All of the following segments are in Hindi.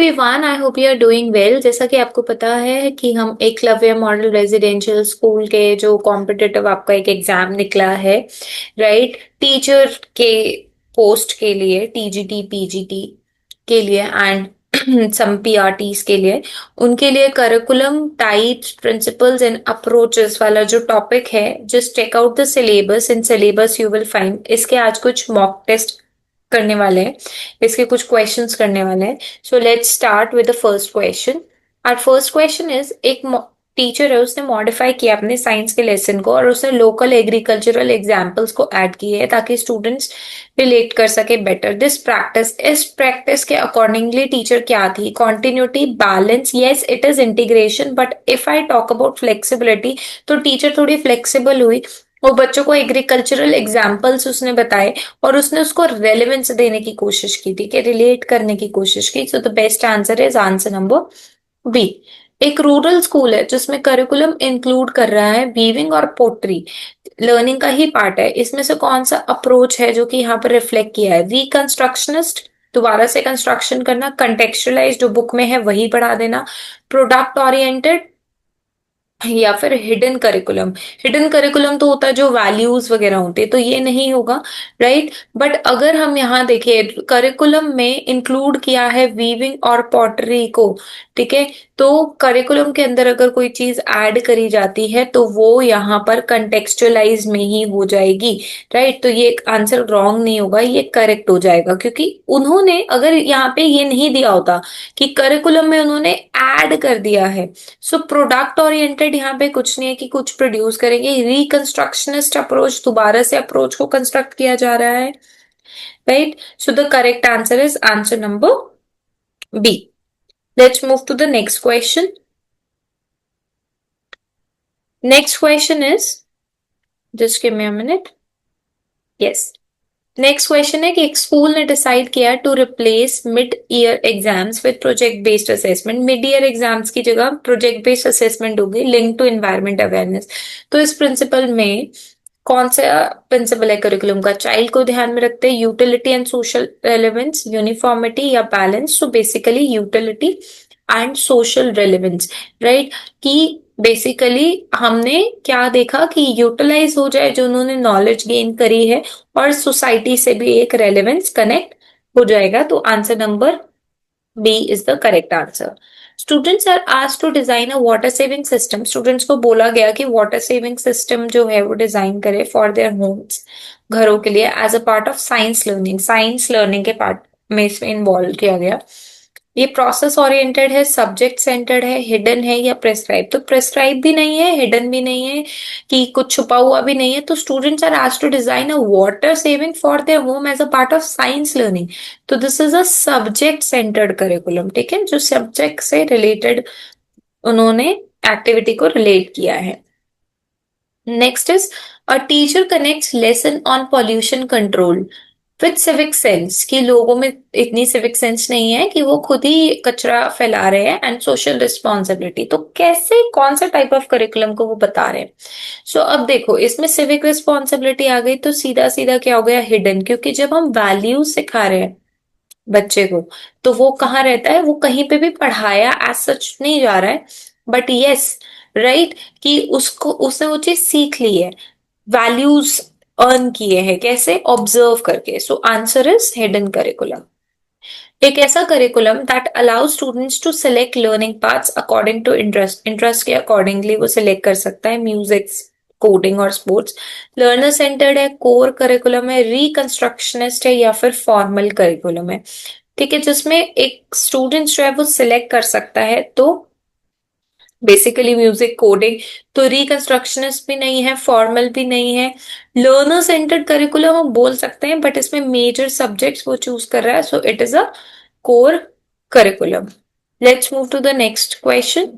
Everyone, I hope you are doing well. जैसा कि आपको पता है कि हम एकलव्य मॉडल रेजिडेंशियल स्कूल के जो कॉम्पिटिटिव आपका एक एग्जाम निकला है, राइट, टीचर के पोस्ट के लिए, टीजीटी पीजीटी के लिए एंड सम पीआरटीज के लिए, उनके लिए curriculum types principles and approaches वाला जो टॉपिक है, just check out the syllabus. In syllabus you will find इसके आज कुछ मॉक टेस्ट करने वाले हैं, इसके कुछ क्वेश्चंस करने वाले हैं। So let's start with the first question. Our first question is, एक टीचर है, उसने मॉडिफाई किया अपने साइंस के लेसन को और उसने लोकल एग्रीकल्चरल एग्जाम्पल्स को ऐड किए हैं ताकि स्टूडेंट्स रिलेट कर सके बेटर। दिस प्रैक्टिस, इस प्रैक्टिस के अकॉर्डिंगली टीचर क्या थी? Continuity, balance, yes it is integration, but if I talk about flexibility तो टीचर थोड़ी फ्लेक्सिबल हुई। वो बच्चों को एग्रीकल्चरल एग्जाम्पल्स उसने बताए और उसने उसको रेलेवेंस देने की कोशिश की थी, कि रिलेट करने की कोशिश की। So the best answer is answer number B. एक रूरल स्कूल है जिसमें करिकुलम इंक्लूड कर रहा है वीविंग और पोट्री, लर्निंग का ही पार्ट है। इसमें से कौन सा अप्रोच है जो कि यहाँ पर रिफ्लेक्ट किया है? रिकंस्ट्रक्शनिस्ट, दोबारा से कंस्ट्रक्शन करना, कंटेक्चुअलाइज, जो बुक में है वही पढ़ा देना, प्रोडक्ट ओरिएंटेड, या फिर हिडन करिकुलम। हिडन करिकुलम तो होता है जो वैल्यूज वगैरह होते हैं, तो ये नहीं होगा, राइट। बट अगर हम यहाँ देखें, करिकुलम में इंक्लूड किया है वीविंग और पॉटरी को, ठीक है, तो करिकुलम के अंदर अगर कोई चीज ऐड करी जाती है तो वो यहाँ पर कंटेक्चुअलाइज में ही हो जाएगी, राइट। तो ये आंसर रॉन्ग नहीं होगा, ये करेक्ट हो जाएगा, क्योंकि उन्होंने अगर यहाँ पे ये नहीं दिया होता कि करिकुलम में उन्होंने ऐड कर दिया है। सो प्रोडक्ट ओरिएंटेड यहाँ पे कुछ नहीं है कि कुछ प्रोड्यूस करेंगे। रिकंस्ट्रक्शनिस्ट अप्रोच, दोबारा से अप्रोच को कंस्ट्रक्ट किया जा रहा है, right. So the correct answer is answer number B. Let's move to the next question. Next question is, just give me a minute, yes. Next question है कि एक स्कूल ने डिसाइड किया to replace mid year exams with project based assessment. Mid year exams की जगह प्रोजेक्ट बेस्ड असेसमेंट होगी, लिंक टू एनवायरमेंट अवेयरनेस। तो इस प्रिंसिपल में कौन सा प्रिंसिपल है करिकुलम का? चाइल्ड को ध्यान में रखते हैं, utility and social relevance, uniformity या बैलेंस। तो basically utility and social relevance, right. कि बेसिकली हमने क्या देखा कि यूटिलाइज हो जाए जो उन्होंने नॉलेज गेन करी है, और सोसाइटी से भी एक रेलेवेंस कनेक्ट हो जाएगा। तो answer number B is the correct answer. Students are asked to design a water saving system. Students को बोला गया कि वाटर सेविंग सिस्टम जो है वो डिजाइन करे फॉर देयर होम्स, घरों के लिए, as a part of science learning. Science learning के पार्ट में इसमें इन्वॉल्व किया गया। ये प्रोसेस ओरिएंटेड है, सब्जेक्ट सेंटर्ड है, हिडन है या प्रेस्क्राइब? तो प्रेस्क्राइब भी नहीं है, हिडन भी नहीं है, कि कुछ छुपा हुआ भी नहीं है। तो students are asked to design a water saving for their home as a part of science learning. तो this is a subject centered curriculum, ठीक है, जो सब्जेक्ट से रिलेटेड उन्होंने एक्टिविटी को रिलेट किया है। Next is, a teacher connects lesson on pollution control with civic sense. कि लोगों में इतनी सिविक सेंस नहीं है कि वो खुद ही कचरा फैला रहे हैं, एंड सोशल रिस्पॉन्सिबिलिटी। तो कैसे, कौन सा टाइप ऑफ करिकुलम को वो बता रहे हैं? सो अब देखो, इसमें सिविक रिस्पॉन्सिबिलिटी आ गई तो सीधा सीधा क्या हो गया? हिडन। क्योंकि जब हम वैल्यूज सिखा रहे हैं बच्चे को, तो वो कहाँ रहता है? वो कहीं पे भी पढ़ाया एज सच नहीं जा रहा है, बट यस, राइट, कि उसको, उसने वो चीज सीख ली है, वैल्यूज अर्न किए हैं, कैसे? ऑब्जर्व करके। So answer is hidden curriculum. एक ऐसा curriculum that allow students to select learning paths according to interest. Interest के अकॉर्डिंगली वो सिलेक्ट कर सकता है, म्यूजिक, कोडिंग और स्पोर्ट्स। लर्नर सेंटर्ड है, कोर करिकुलम है, रिकंस्ट्रक्शनिस्ट है, या फिर फॉर्मल करिकुलम है, ठीक है, जिसमें एक स्टूडेंट जो है वो सिलेक्ट कर सकता है। तो बेसिकली म्यूजिक, कोडिंग। तो रिकंस्ट्रक्शनिस्ट भी नहीं है, फॉर्मल भी नहीं है। लर्नर सेंटर्ड करिकुलम हम बोल सकते हैं, बट इसमें मेजर सब्जेक्ट्स वो चूज कर रहा है, so it is a core curriculum. Let's move to the next question.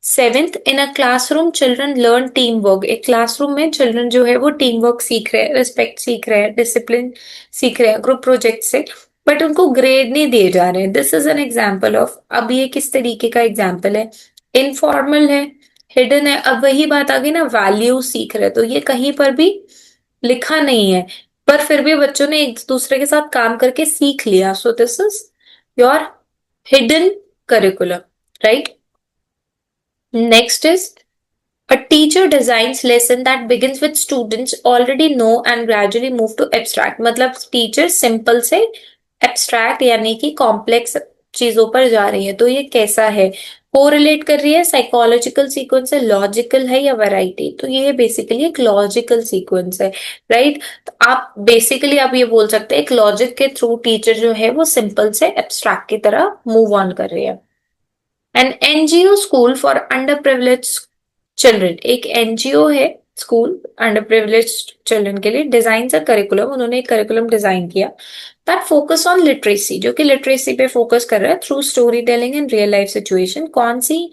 Seventh, in a classroom children learn team work. एक क्लासरूम में चिल्ड्रन जो है वो टीम वर्क सीख रहे हैं, रिस्पेक्ट सीख रहे हैं, डिसिप्लिन सीख रहे हैं ग्रुप प्रोजेक्ट से, बट उनको ग्रेड नहीं दिए जा रहे हैं। This is an example of, अब ये किस तरीके का एग्जाम्पल है? इनफॉर्मल है, हिडन है। अब वही बात आ गई ना, वैल्यू सीख रहे, तो ये कहीं पर भी लिखा नहीं है, पर फिर भी बच्चों ने एक दूसरे के साथ काम करके सीख लिया। So this is your hidden curriculum, right? Next is a teacher designs lesson that begins with students already know and gradually move to abstract. मतलब टीचर सिंपल से एब्स्ट्रैक्ट यानी कि कॉम्प्लेक्स चीजों पर जा रही है. तो ये कैसा है? कोरिलेट कर रही है, साइकोलॉजिकल सीक्वेंस है, लॉजिकल है या वैरायटी? तो ये बेसिकली एक लॉजिकल सीक्वेंस है, राइट? तो आप बेसिकली आप ये बोल सकते हैं एक लॉजिक के थ्रू टीचर जो है वो सिंपल से एब्स्ट्रैक्ट की तरह मूव ऑन कर रही है. An NGO school for under privilege children, एक एनजीओ है स्कूल अंडर प्रिविलेज चिल्ड्रन के लिए, डिजाइन अ करिकुलम, उन्होंने एक करिकुलम डिजाइन किया दैट फोकस ऑन लिटरेसी, जो कि लिटरेसी पे फोकस कर रहा है through story telling and real life situation. कौन सी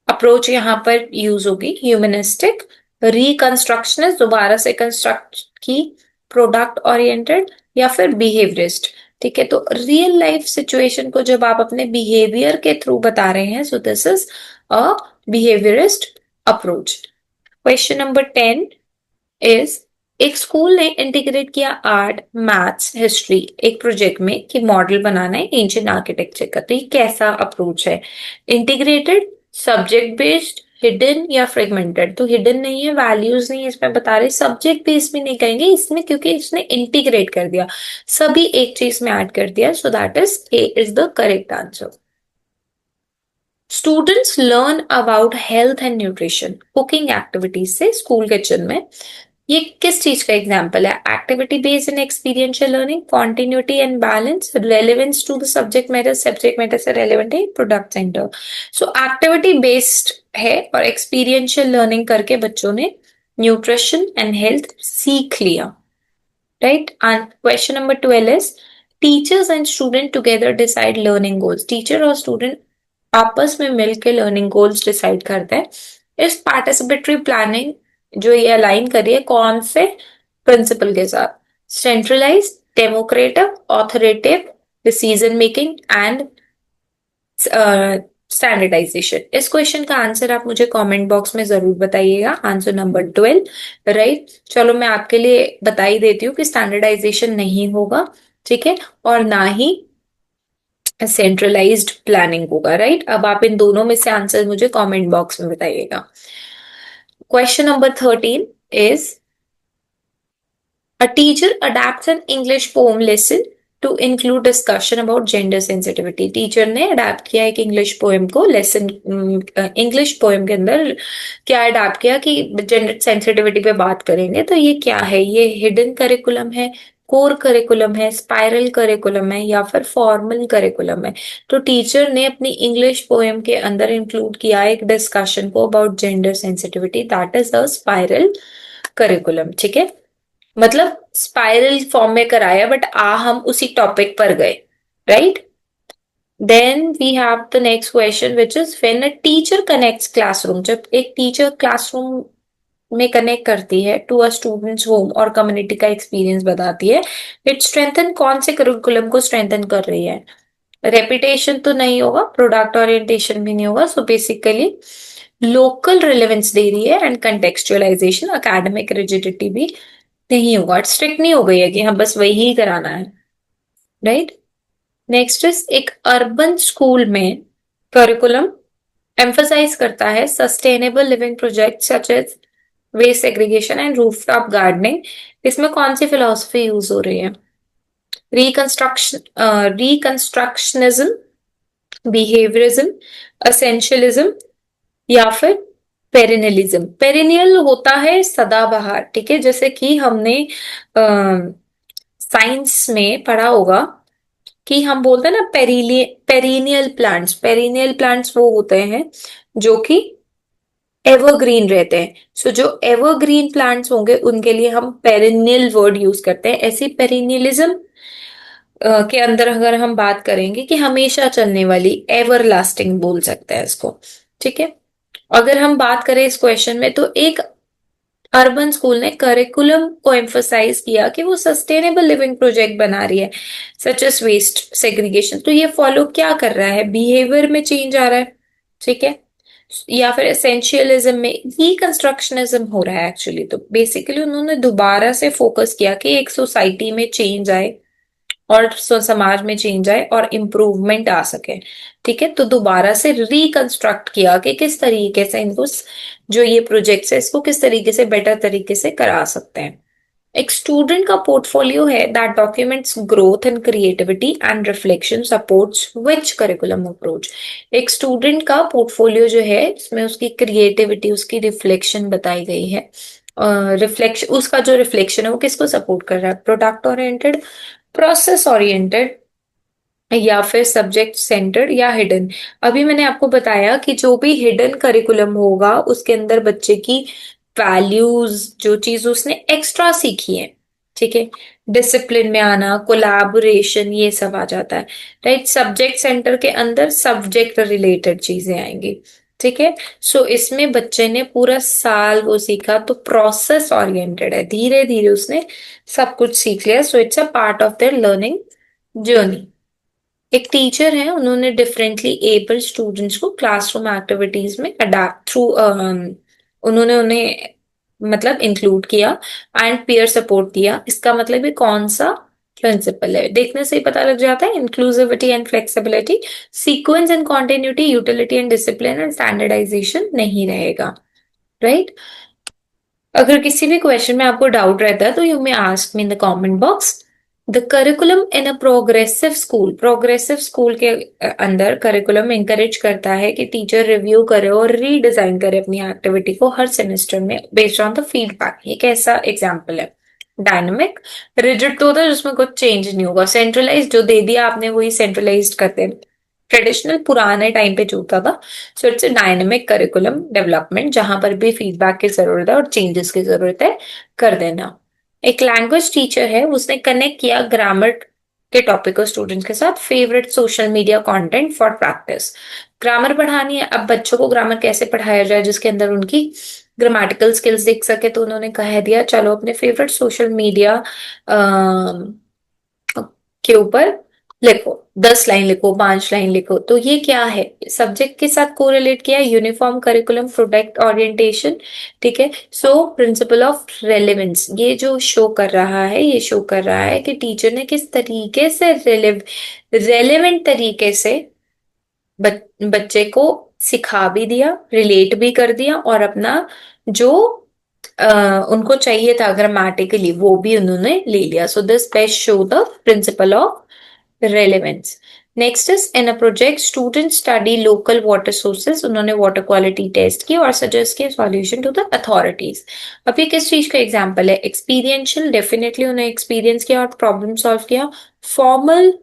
अप्रोच यहाँ पर यूज होगी? ह्यूमनिस्टिक, रिकंस्ट्रक्शनिस्ट, दोबारा से कंस्ट्रक्ट की, प्रोडक्ट ओरिएंटेड, या फिर बिहेवियरिस्ट. ठीक है, तो रियल लाइफ सिचुएशन को जब आप अपने बिहेवियर के थ्रू बता रहे हैं, so this is a behaviourist approach. Question number 10 is एक स्कूल ने इंटीग्रेट किया आर्ट, मैथ्स, हिस्ट्री एक प्रोजेक्ट में कि मॉडल बनाना है एंशिएंट आर्किटेक्चर का. तो ये कैसा अप्रोच है? इंटीग्रेटेड, सब्जेक्ट बेस्ड, हिडन या फ्रेगमेंटेड? तो हिडन नहीं है, वैल्यूज नहीं है इसमें बता रहे, सब्जेक्ट बेस्ड भी नहीं कहेंगे इसमें क्योंकि इसने इंटीग्रेट कर दिया, सभी एक चीज में ऐड कर दिया. So that is a is the correct answer. Students learn about health and nutrition cooking activities से स्कूल किचन में. ये किस चीज का एग्जाम्पल है? Activity based in experiential learning, continuity and balance, relevance to the subject matter से रेलेवेंट है, product centre. So activity based है और एक्सपीरियंशियल लर्निंग करके बच्चों ने न्यूट्रिशन एंड हेल्थ सीख लिया, right? And question number 12 is teachers and student together decide learning goals. Teacher और स्टूडेंट आपस में मिलकर लर्निंग गोल्स डिसाइड करते हैं. इस पार्टिसिपेटरी प्लानिंग जो ये अलाइन करिए कौन से प्रिंसिपल के साथ? Centralise, democratic, authoritative, decision making and standardisation. इस क्वेश्चन का आंसर आप मुझे कमेंट बॉक्स में जरूर बताइएगा. Answer number 12, right? चलो मैं आपके लिए बता ही देती हूँ कि स्टैंडर्डाइजेशन नहीं होगा, ठीक है, और ना ही सेंट्रलाइज्ड प्लानिंग होगा, राइट? अब आप इन दोनों में से आंसर मुझे कमेंट बॉक्स में बताइएगा. Question number 13 is a teacher adapts an English poem lesson to include discussion about gender sensitivity. Teacher ने अडेप्ट किया एक इंग्लिश पोएम को लेसन, इंग्लिश पोएम के अंदर क्या अडेप्ट किया कि जेंडर सेंसिटिविटी पे बात करेंगे. तो ये क्या है? ये हिडन करिकुलम है, कोर करिकुलम है, स्पाइरल करिकुलम है, या फिर फॉर्मल करिकुलम है? तो टीचर ने अपनी इंग्लिश पोएम के अंदर इंक्लूड किया एक डिस्कशन को about gender sensitivity, that is a spiral curriculum. ठीक है, मतलब स्पाइरल फॉर्म में कराया बट हम उसी टॉपिक पर गए, right? Then we have the next question which is when a teacher connects classroom. जब एक टीचर क्लासरूम में कनेक्ट करती है टू अ स्टूडेंट्स होम और कम्युनिटी का एक्सपीरियंस बताती है, इट स्ट्रेंथन कौन से करिकुलम को स्ट्रेंथन कर रही है? रेपिटेशन तो नहीं होगा, प्रोडक्ट ओरिएंटेशन भी नहीं होगा, सो बेसिकली लोकल रिलेवेंस दे रही है एंड कंटेक्चुअलाइजेशन. एकेडमिक रिजिडिटी भी नहीं होगा, स्ट्रिक्ट नहीं हो गई है कि हाँ बस वही ही कराना है, राइट? नेक्स्ट इज एक अर्बन स्कूल में करिकुलम एम्फसाइज करता है sustainable living project such as waste segregation and rooftop gardening. इसमें कौन सी फिलोसफी यूज हो रही है? रिकंस्ट्रक्शनिज्म, बिहेवियरिज्म, असेंशियलिज्म, या फिर पेरिनियलिज्म. पेरिनियल होता है सदाबहार, ठीक है, जैसे कि हमने साइंस में पढ़ा होगा कि हम बोलते हैं ना पेरिनियल प्लांट्स. पेरिनियल प्लांट्स वो होते हैं जो कि एवरग्रीन रहते हैं. सो जो एवरग्रीन प्लांट्स होंगे उनके लिए हम पेरिनियल वर्ड यूज करते हैं. ऐसी पेरिनियलिज्म के अंदर अगर हम बात करेंगे कि हमेशा चलने वाली, एवर लास्टिंग बोल सकते हैं इसको, ठीक है. अगर हम बात करें इस क्वेश्चन में तो एक अर्बन स्कूल ने करिकुलम को एम्फसाइज किया कि वो सस्टेनेबल लिविंग प्रोजेक्ट बना रही है सच एज वेस्ट सेग्रीगेशन. तो ये फॉलो क्या कर रहा है? बिहेवियर में चेंज आ रहा है, ठीक है, या फिर एसेंशियलिज्म में रिकंस्ट्रक्शनिज्म हो रहा है एक्चुअली. तो बेसिकली उन्होंने दोबारा से फोकस किया कि एक सोसाइटी में चेंज आए, और समाज में चेंज आए और इम्प्रूवमेंट आ सके। ठीक है, तो दोबारा से रिकंस्ट्रक्ट किया कि किस तरीके से इनको जो ये प्रोजेक्ट्स है इसको किस तरीके से बेटर तरीके से करा सकते हैं। एक स्टूडेंट का पोर्टफोलियो है that documents growth and creativity and reflection supports which curriculum approach. एक स्टूडेंट का पोर्टफोलियो जो है इसमें उसकी क्रिएटिविटी उसकी रिफ्लेक्शन बताई गई है। रिफ्लेक्शन उसका जो रिफ्लेक्शन है वो किसको सपोर्ट कर रहा है, प्रोडक्ट ओरिएंटेड, प्रोसेस ओरिएंटेड, या फिर सब्जेक्ट सेंटर्ड या हिडन। अभी मैंने आपको बताया कि जो भी हिडन करिकुलम होगा उसके अंदर बच्चे की वैल्यूज जो चीज उसने एक्स्ट्रा सीखी है, ठीक है, डिसिप्लिन में आना, कोलैबोरेशन, ये सब आ जाता है। राइट, सब्जेक्ट सेंटर के अंदर सब्जेक्ट रिलेटेड चीजें आएंगी। ठीक है, सो इसमें बच्चे ने पूरा साल वो सीखा, तो प्रोसेस ओरिएंटेड है, धीरे धीरे उसने सब कुछ सीख लिया। So it's a part of their learning journey. एक टीचर है, उन्होंने डिफरेंटली एबल स्टूडेंट्स को क्लासरूम एक्टिविटीज में अडेप्ट थ्रू उन्होंने उन्हें मतलब इंक्लूड किया एंड पीयर सपोर्ट दिया। इसका मतलब ये कौन सा प्रिंसिपल है, देखने से ही पता लग जाता है। Inclusivity and flexibility, sequence and continuity, utility and discipline and standardisation नहीं रहेगा। राइट, अगर किसी भी क्वेश्चन में आपको डाउट रहता है तो you may ask me in the comment box. The curriculum in a progressive school के अंदर करिकुलम इंकरेज करता है कि टीचर रिव्यू करे और रीडिजाइन करे अपनी एक्टिविटी को हर सेमेस्टर में बेस्ड ऑन द फीडबैक। ये कैसा एग्जाम्पल है, डायनामिक। रिजिड तो होता है जिसमें कुछ चेंज नहीं होगा, सेंट्रलाइज जो दे दिया आपने वही सेंट्रलाइज करते हैं, ट्रेडिशनल पुराने टाइम पे जो होता था। So it's a dynamic curriculum development जहां पर भी फीडबैक की जरूरत है और चेंजेस की जरूरत है, कर देना। एक लैंग्वेज टीचर है, उसने कनेक्ट किया ग्रामर के टॉपिक को स्टूडेंट्स के साथ, favourite social media content for practice. Grammar पढ़ानी है, अब बच्चों को ग्रामर कैसे पढ़ाया जाए जिसके अंदर उनकी ग्रामेटिकल स्किल्स दिख सके, तो उन्होंने कह दिया चलो अपने फेवरेट सोशल मीडिया के ऊपर लिखो, 10 लाइन लिखो, 5 लाइन लिखो। तो ये क्या है, सब्जेक्ट के साथ कोरिलेट किया, यूनिफॉर्म करिकुलम प्रोडक्ट ओरिएंटेशन। ठीक है, सो प्रिंसिपल ऑफ रेलेवेंस ये जो शो कर रहा है, ये शो कर रहा है कि टीचर ने किस तरीके से रेलेवेंट तरीके से बच्चे को सिखा भी दिया, रिलेट भी कर दिया, और अपना जो उनको चाहिए था ग्रामेटिकली वो भी उन्होंने ले लिया। So this best show the principle of relevance. Next is in a project students study local water sources, उन्होंने वाटर क्वालिटी टेस्ट की और सजेस्ट किया सॉल्यूशन टू द अथॉरिटीज। अब ये किस चीज का एग्जांपल है, एक्सपीरियंशियल, डेफिनेटली उन्हें एक्सपीरियंस किया और प्रॉब्लम सॉल्व किया। फॉर्मल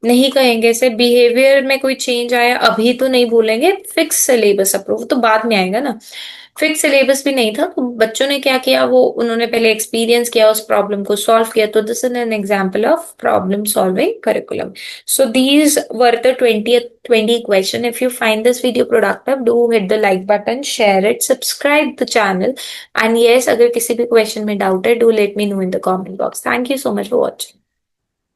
नहीं कहेंगे इसे, बिहेवियर में कोई चेंज आया अभी तो नहीं बोलेंगे। फिक्स सिलेबस अप्रूव तो बाद में आएगा ना, फिक्स सिलेबस भी नहीं था, तो बच्चों ने क्या किया, वो उन्होंने पहले एक्सपीरियंस किया, उस प्रॉब्लम को सॉल्व किया। तो this is an example of problem solving curriculum. So these were the 20 question. If you find this video productive, do hit the like button, share it, subscribe the channel, and yes अगर किसी भी क्वेश्चन में डाउट है do let me know in the comment box. Thank you so much for watching.